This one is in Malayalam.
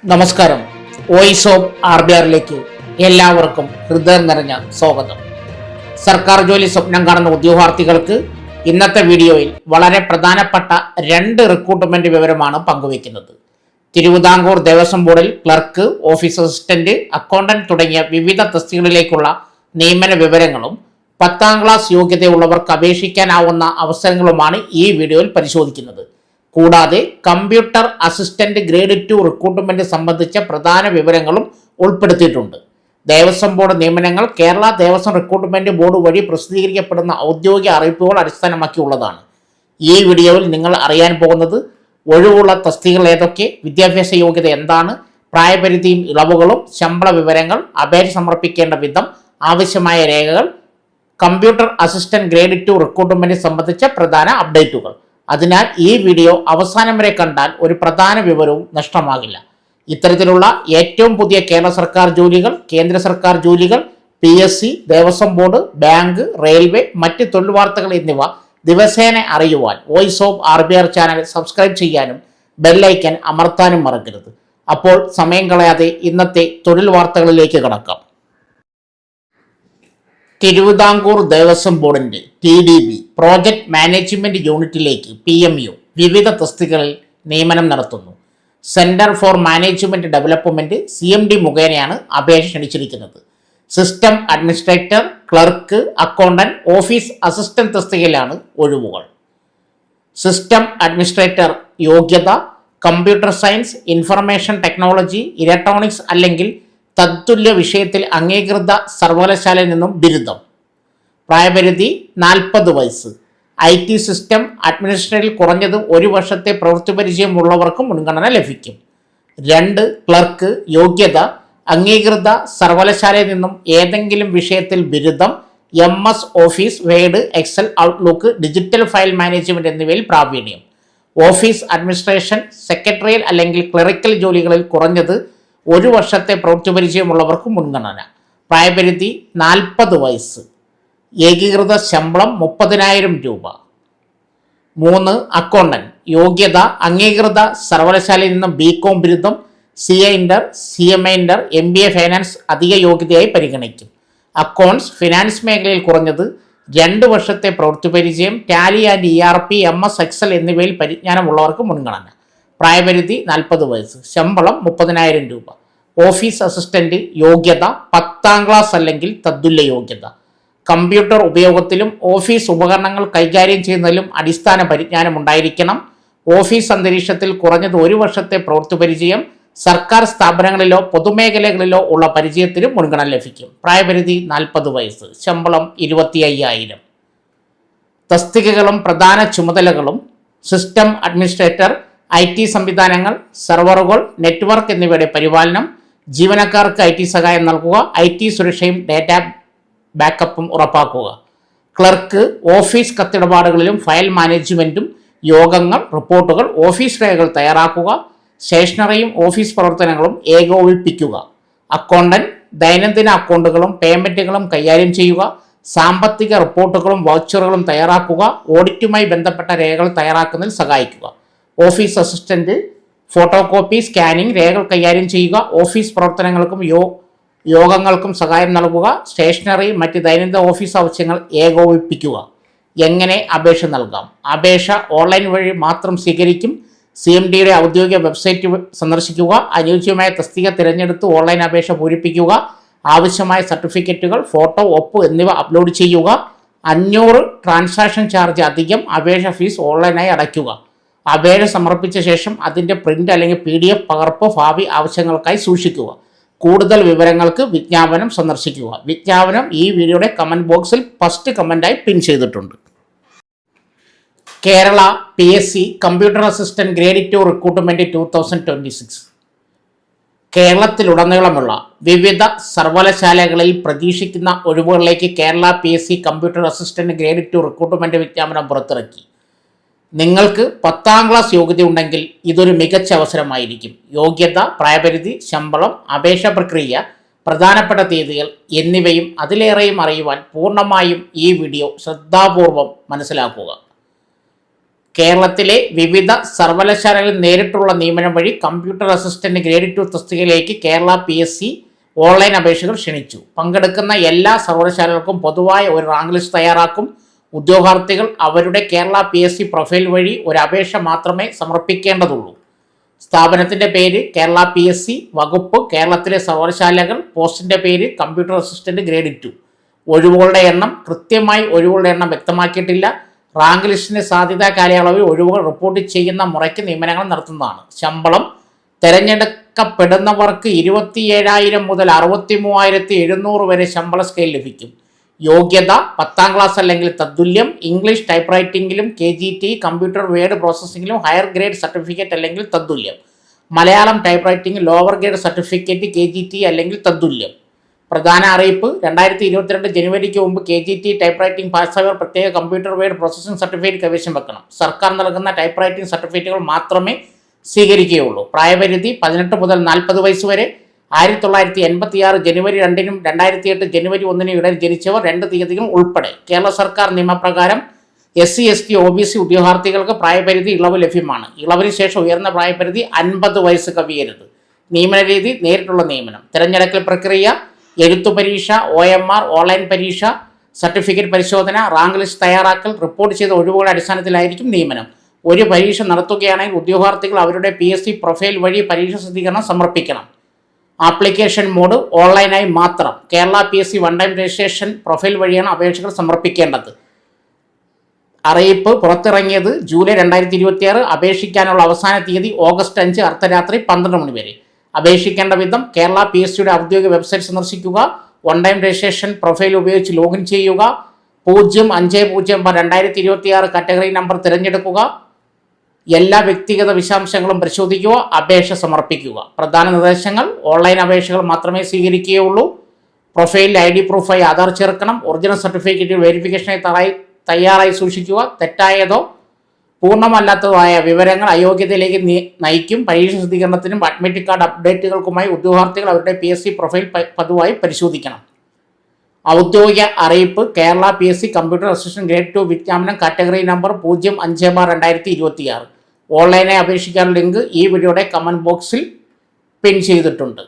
നമസ്കാരം. വോയിസ് ഓഫ് RBRലേക്ക് എല്ലാവർക്കും ഹൃദയം നിറഞ്ഞ സ്വാഗതം. സർക്കാർ ജോലി സ്വപ്നം കാണുന്ന ഉദ്യോഗാർത്ഥികൾക്ക് ഇന്നത്തെ വീഡിയോയിൽ വളരെ പ്രധാനപ്പെട്ട 2 റിക്രൂട്ട്മെന്റ് വിവരമാണ് പങ്കുവയ്ക്കുന്നത്. തിരുവിതാംകൂർ ദേവസ്വം ബോർഡിൽ ക്ലർക്ക്, ഓഫീസ് അസിസ്റ്റന്റ്, അക്കൗണ്ടന്റ് തുടങ്ങിയ വിവിധ തസ്തികകളിലേക്കുള്ള നിയമന വിവരങ്ങളും 10ാം ക്ലാസ് യോഗ്യതയുള്ളവർക്ക് അപേക്ഷിക്കാനാവുന്ന അവസരങ്ങളുമാണ് ഈ വീഡിയോയിൽ പരിശോധിക്കുന്നത്. കൂടാതെ കമ്പ്യൂട്ടർ അസിസ്റ്റന്റ് ഗ്രേഡ് 2 റിക്രൂട്ട്മെന്റ് സംബന്ധിച്ച പ്രധാന വിവരങ്ങളും ഉൾപ്പെടുത്തിയിട്ടുണ്ട്. ദേവസ്വം ബോർഡ് നിയമനങ്ങൾ കേരള ദേവസ്വം റിക്രൂട്ട്മെന്റ് ബോർഡ് വഴി പ്രസിദ്ധീകരിക്കപ്പെടുന്ന ഔദ്യോഗിക അറിയിപ്പുകൾ അടിസ്ഥാനമാക്കിയുള്ളതാണ്. ഈ വീഡിയോയിൽ നിങ്ങൾ അറിയാൻ പോകുന്നത് ഒഴിവുള്ള തസ്തികകൾ ഏതൊക്കെ, വിദ്യാഭ്യാസ യോഗ്യത എന്താണ്, പ്രായപരിധിയും ഇളവുകളും, ശമ്പള വിവരങ്ങൾ, അപേക്ഷ സമർപ്പിക്കേണ്ട വിധം, ആവശ്യമായ രേഖകൾ, കമ്പ്യൂട്ടർ അസിസ്റ്റന്റ് ഗ്രേഡ് 2 റിക്രൂട്ട്മെന്റ് സംബന്ധിച്ച പ്രധാന അപ്ഡേറ്റുകൾ. അതിനാൽ ഈ വീഡിയോ അവസാനം വരെ കണ്ടാൽ ഒരു പ്രധാന വിവരവും നഷ്ടമാകില്ല. ഇത്തരത്തിലുള്ള ഏറ്റവും പുതിയ കേരള സർക്കാർ ജോലികൾ, കേന്ദ്ര സർക്കാർ ജോലികൾ, PSC, Devaswom board, bank, railway, മറ്റ് തൊഴിൽ വാർത്തകൾ എന്നിവ ദിവസേന അറിയുവാൻ voice of RBR channel subscribe ചെയ്യാനും ബെല്ലൈക്കൻ അമർത്താനും മറക്കരുത്. അപ്പോൾ സമയം കളയാതെ ഇന്നത്തെ തൊഴിൽ വാർത്തകളിലേക്ക് കടക്കാം. തിരുവിതാംകൂർ ദേവസ്വം ബോർഡിന്റെ TDB പ്രോജക്ട് മാനേജ്മെന്റ് യൂണിറ്റിലേക്ക് PMU വിവിധ തസ്തികകളിൽ നിയമനം നടത്തുന്നു. Centre for management development CMD മുഖേനയാണ് അപേക്ഷ ക്ഷണിച്ചിരിക്കുന്നത്. System administrator, clerk, accountant, office assistant തസ്തികയിലാണ് ഒഴിവുകൾ. സിസ്റ്റം അഡ്മിനിസ്ട്രേറ്റർ യോഗ്യത computer science, information technology, electronics അല്ലെങ്കിൽ തത്തുല്യ വിഷയത്തിൽ അംഗീകൃത സർവകലാശാലയിൽ നിന്നും ബിരുദം. പ്രായപരിധി 40 വയസ്സ്. IT സിസ്റ്റം അഡ്മിനിസ്ട്രേറ്ററിൽ കുറഞ്ഞത് 1 വർഷത്തെ പ്രവൃത്തി പരിചയമുള്ളവർക്ക് മുൻഗണന ലഭിക്കും. 2 ക്ലർക്ക് യോഗ്യത അംഗീകൃത സർവകലാശാലയിൽ നിന്നും ഏതെങ്കിലും വിഷയത്തിൽ ബിരുദം, MS office, word, excel, outlook, digital file management എന്നിവയിൽ പ്രാവീണ്യം. ഓഫീസ് അഡ്മിനിസ്ട്രേഷൻ, സെക്രട്ടറിയൽ അല്ലെങ്കിൽ ക്ലറിക്കൽ ജോലികളിൽ കുറഞ്ഞത് 1 വർഷത്തെ പ്രവൃത്തി പരിചയമുള്ളവർക്ക് മുൻഗണന. പ്രായപരിധി 40 വയസ്സ്. ഏകീകൃത ശമ്പളം 30,000 രൂപ. 3 അക്കൗണ്ടന്റ് യോഗ്യത അംഗീകൃത സർവകലാശാലയിൽ നിന്നും BCom ബിരുദം, CA Inter, CMA Inter, MBA finance അധിക യോഗ്യതയായി പരിഗണിക്കും. അക്കൗണ്ട്സ്, ഫിനാൻസ് മേഖലയിൽ കുറഞ്ഞത് 2 വർഷത്തെ പ്രവൃത്തി പരിചയം, Tally and ERP, MS excel എന്നിവയിൽ പരിജ്ഞാനമുള്ളവർക്ക് മുൻഗണന. പ്രായപരിധി 40 വയസ്സ്. ശമ്പളം 30,000 രൂപ. ഓഫീസ് അസിസ്റ്റന്റ് യോഗ്യത 10ാം ക്ലാസ് അല്ലെങ്കിൽ തത്തുല്യ യോഗ്യത. കമ്പ്യൂട്ടർ ഉപയോഗത്തിലും ഓഫീസ് ഉപകരണങ്ങൾ കൈകാര്യം ചെയ്യുന്നതിലും അടിസ്ഥാന പരിജ്ഞാനം ഉണ്ടായിരിക്കണം. ഓഫീസ് അന്തരീക്ഷത്തിൽ കുറഞ്ഞത് 1 വർഷത്തെ പ്രവൃത്തി പരിചയം, സർക്കാർ സ്ഥാപനങ്ങളിലോ പൊതുമേഖലകളിലോ ഉള്ള പരിചയത്തിനും മുൻഗണന ലഭിക്കും. പ്രായപരിധി 40 വയസ്സ്. ശമ്പളം 25,000. തസ്തികകളും പ്രധാന ചുമതലകളും: സിസ്റ്റം അഡ്മിനിസ്ട്രേറ്റർ, IT സംവിധാനങ്ങൾ, സെർവറുകൾ, നെറ്റ്വർക്ക് എന്നിവയുടെ പരിപാലനം, ജീവനക്കാർക്ക് IT സഹായം നൽകുക, IT സുരക്ഷയും ഡാറ്റ ബാക്കപ്പും ഉറപ്പാക്കുക. ക്ലർക്ക് ഓഫീസ് കത്തിടപാടുകളിലും ഫയൽ മാനേജ്മെന്റും, യോഗങ്ങൾ, റിപ്പോർട്ടുകൾ, ഓഫീസ് രേഖകൾ തയ്യാറാക്കുക, സ്റ്റേഷനറിയും ഓഫീസ് പ്രവർത്തനങ്ങളും ഏകോപിപ്പിക്കുക. അക്കൗണ്ടന്റ് ദൈനംദിന അക്കൗണ്ടുകളും പേയ്മെന്റുകളും കൈകാര്യം ചെയ്യുക, സാമ്പത്തിക റിപ്പോർട്ടുകളും വൗച്ചറുകളും തയ്യാറാക്കുക, ഓഡിറ്റുമായി ബന്ധപ്പെട്ട രേഖകൾ തയ്യാറാക്കുന്നതിൽ സഹായിക്കുക. Office assistant photo copy, scanning, രേഖകൾ കൈകാര്യം ചെയ്യുക, ഓഫീസ് പ്രവർത്തനങ്ങൾക്കും യോഗങ്ങൾക്കും സഹായം നൽകുക, സ്റ്റേഷനറി, മറ്റ് ദൈനംദിന ഓഫീസ് ആവശ്യങ്ങൾ ഏകോപിപ്പിക്കുക. എങ്ങനെ അപേക്ഷ നൽകാം? അപേക്ഷ ഓൺലൈൻ വഴി മാത്രം സ്വീകരിക്കും. CMDയുടെ ഔദ്യോഗിക വെബ്സൈറ്റ് സന്ദർശിക്കുക. അനുയോജ്യമായ തസ്തിക തിരഞ്ഞെടുത്ത് ഓൺലൈൻ അപേക്ഷ പൂരിപ്പിക്കുക. ആവശ്യമായ സർട്ടിഫിക്കറ്റുകൾ, ഫോട്ടോ, ഒപ്പ് എന്നിവ അപ്ലോഡ് ചെയ്യുക. 500 ട്രാൻസാക്ഷൻ ചാർജ് അധികം അപേക്ഷ ഫീസ് ഓൺലൈനായി അടയ്ക്കുക. അപേക്ഷ സമർപ്പിച്ച ശേഷം അതിൻ്റെ പ്രിന്റ് അല്ലെങ്കിൽ PDF പകർപ്പ് ഭാവി ആവശ്യങ്ങൾക്കായി സൂക്ഷിക്കുക. കൂടുതൽ വിവരങ്ങൾക്ക് വിജ്ഞാപനം സന്ദർശിക്കുക. വിജ്ഞാപനം ഈ വീഡിയോയുടെ കമന്റ് ബോക്സിൽ ഫസ്റ്റ് കമന്റായി പിൻ ചെയ്തിട്ടുണ്ട്. Kerala PSC computer assistant grade 2 recruitment 2026. കേരളത്തിലുടനീളമുള്ള വിവിധ സർവകലാശാലകളിൽ പ്രതീക്ഷിക്കുന്ന ഒഴിവുകളിലേക്ക് Kerala PSC computer assistant grade 2 recruitment വിജ്ഞാപനം പുറത്തിറക്കി. നിങ്ങൾക്ക് 10ാം ക്ലാസ് യോഗ്യത ഉണ്ടെങ്കിൽ ഇതൊരു മികച്ച അവസരമായിരിക്കും. യോഗ്യത, പ്രായപരിധി, ശമ്പളം, അപേക്ഷാ പ്രക്രിയ, പ്രധാനപ്പെട്ട തീയതികൾ എന്നിവയും അതിലേറെയും അറിയുവാൻ പൂർണ്ണമായും ഈ വീഡിയോ ശ്രദ്ധാപൂർവം മനസ്സിലാക്കുക. കേരളത്തിലെ വിവിധ സർവകലാശാലകളിൽ നേരിട്ടുള്ള നിയമനം വഴി കമ്പ്യൂട്ടർ അസിസ്റ്റന്റ് ഗ്രേഡ് 2 തസ്തികയിലേക്ക് കേരള PSC ഓൺലൈൻ അപേക്ഷകൾ ക്ഷണിച്ചു. പങ്കെടുക്കുന്ന എല്ലാ സർവകലാശാലകൾക്കും പൊതുവായ ഒരു റാങ്ക് ലിസ്റ്റ് തയ്യാറാക്കും. ഉദ്യോഗാർത്ഥികൾ അവരുടെ കേരള PSC പ്രൊഫൈൽ വഴി ഒരു അപേക്ഷ മാത്രമേ സമർപ്പിക്കേണ്ടതുള്ളൂ. സ്ഥാപനത്തിൻ്റെ പേര് കേരള PSC, വകുപ്പ് കേരളത്തിലെ സർവകലാശാലകൾ, പോസ്റ്റിൻ്റെ പേര് കമ്പ്യൂട്ടർ അസിസ്റ്റന്റ് ഗ്രേഡ് 2. ഒഴിവുകളുടെ എണ്ണം കൃത്യമായി ഒഴിവുകളുടെ എണ്ണം വ്യക്തമാക്കിയിട്ടില്ല. റാങ്ക് ലിസ്റ്റിന് സാധ്യതാ കാലയളവിൽ ഒഴിവുകൾ റിപ്പോർട്ട് ചെയ്യുന്ന മുറയ്ക്ക് നിയമനങ്ങൾ നടത്തുന്നതാണ്. ശമ്പളം തിരഞ്ഞെടുക്കപ്പെടുന്നവർക്ക് 27,000 മുതൽ 63,700 വരെ ശമ്പള സ്കെയിൽ ലഭിക്കും. യോഗ്യത 10ാം ക്ലാസ് അല്ലെങ്കിൽ തത്തുല്യം, ഇംഗ്ലീഷ് ടൈപ്പ് റൈറ്റിംഗിലും KGT, കമ്പ്യൂട്ടർ വേർഡ് പ്രോസസ്സിംഗിലും ഹയർ ഗ്രേഡ് സർട്ടിഫിക്കറ്റ് അല്ലെങ്കിൽ തത്തുല്യം, Malayalam typewriting lower grade certificate KGT അല്ലെങ്കിൽ തത്തുല്യം. പ്രധാന അറിയിപ്പ്: 2022 ജനുവരിക്ക് മുമ്പ് KGT ടൈപ്പ് റൈറ്റിംഗ് പാസ്സായവർ പ്രത്യേക കമ്പ്യൂട്ടർ വേർഡ് പ്രോസസ്സിംഗ് സർട്ടിഫിക്കറ്റ് കൈവശം വെക്കണം. സർക്കാർ നൽകുന്ന ടൈപ്പ് റൈറ്റിംഗ് സർട്ടിഫിക്കറ്റുകൾ മാത്രമേ സ്വീകരിക്കുകയുള്ളൂ. പ്രായപരിധി 18 മുതൽ 40 വയസ്സ് വരെ. 1986 ജനുവരി 2-നും 2008 ജനുവരി 1-നും ഇടയിൽ ജനിച്ചവർ 2 തീയതികൾ ഉൾപ്പെടെ. കേരള സർക്കാർ നിയമപ്രകാരം SC, ST, OBC ഉദ്യോഗാർത്ഥികൾക്ക് പ്രായപരിധി ഇളവ് ലഭ്യമാണ്. ഇളവിന് ശേഷം ഉയർന്ന പ്രായപരിധി 50 വയസ്സ് കവിയരുത്. നിയമന രീതി: നേരിട്ടുള്ള നിയമനം. തിരഞ്ഞെടുക്കൽ പ്രക്രിയ: എഴുത്തു പരീക്ഷ, OMR, ഓൺലൈൻ പരീക്ഷ, സർട്ടിഫിക്കറ്റ് പരിശോധന, റാങ്ക് ലിസ്റ്റ് തയ്യാറാക്കൽ. റിപ്പോർട്ട് ചെയ്ത ഒഴിവുകളുടെ അടിസ്ഥാനത്തിലായിരിക്കും നിയമനം. ഒരു പരീക്ഷ നടത്തുകയാണെങ്കിൽ ഉദ്യോഗാർത്ഥികൾ അവരുടെ PSC പ്രൊഫൈൽ വഴി പരീക്ഷ സ്ഥിരീകരണം സമർപ്പിക്കണം. ആപ്ലിക്കേഷൻ മോഡ്: ഓൺലൈനായി മാത്രം. Kerala PSC one time registration profile വഴിയാണ് അപേക്ഷകൾ സമർപ്പിക്കേണ്ടത്. അറിയിപ്പ് പുറത്തിറങ്ങിയത് ജൂലൈ 2026. അപേക്ഷിക്കാനുള്ള അവസാന തീയതി ഓഗസ്റ്റ് 5 അർദ്ധരാത്രി 12 മണി വരെ. അപേക്ഷിക്കേണ്ട വിധം: കേരള PSCയുടെ ഔദ്യോഗിക വെബ്സൈറ്റ് സന്ദർശിക്കുക. വൺ ടൈം രജിസ്ട്രേഷൻ പ്രൊഫൈൽ ഉപയോഗിച്ച് ലോഗിൻ ചെയ്യുക. 050/2026 കാറ്റഗറി നമ്പർ തിരഞ്ഞെടുക്കുക. എല്ലാ വ്യക്തിഗത വിശദാംശങ്ങളും പരിശോധിക്കുക. അപേക്ഷ സമർപ്പിക്കുക. പ്രധാന നിർദ്ദേശങ്ങൾ: ഓൺലൈൻ അപേക്ഷകൾ മാത്രമേ സ്വീകരിക്കുകയുള്ളൂ. പ്രൊഫൈലിൽ ID പ്രൂഫായി ആധാർ ചേർക്കണം. ഒറിജിനൽ സർട്ടിഫിക്കറ്റ് വെരിഫിക്കേഷനായി തയ്യാറായി സൂക്ഷിക്കുക. തെറ്റായതോ പൂർണ്ണമല്ലാത്തതോ ആയ വിവരങ്ങൾ അയോഗ്യതയിലേക്ക് നയിക്കും. പരീക്ഷ സ്ഥിരീകരണത്തിനും അഡ്മിറ്റ് കാർഡ് അപ്ഡേറ്റുകൾക്കുമായി ഉദ്യോഗാർത്ഥികൾ അവരുടെ PSC പ്രൊഫൈൽ പതിവായി പരിശോധിക്കണം. ഔദ്യോഗിക അറിയിപ്പ്: Kerala PSC computer assistant grade 2 വിജ്ഞാപനം കാറ്റഗറി നമ്പർ 05/2026. ഓൺലൈനായി അപേക്ഷിക്കാനുള്ള ലിങ്ക് ഈ വീഡിയോയുടെ കമൻറ്റ് ബോക്സിൽ പിൻ ചെയ്തിട്ടുണ്ട്.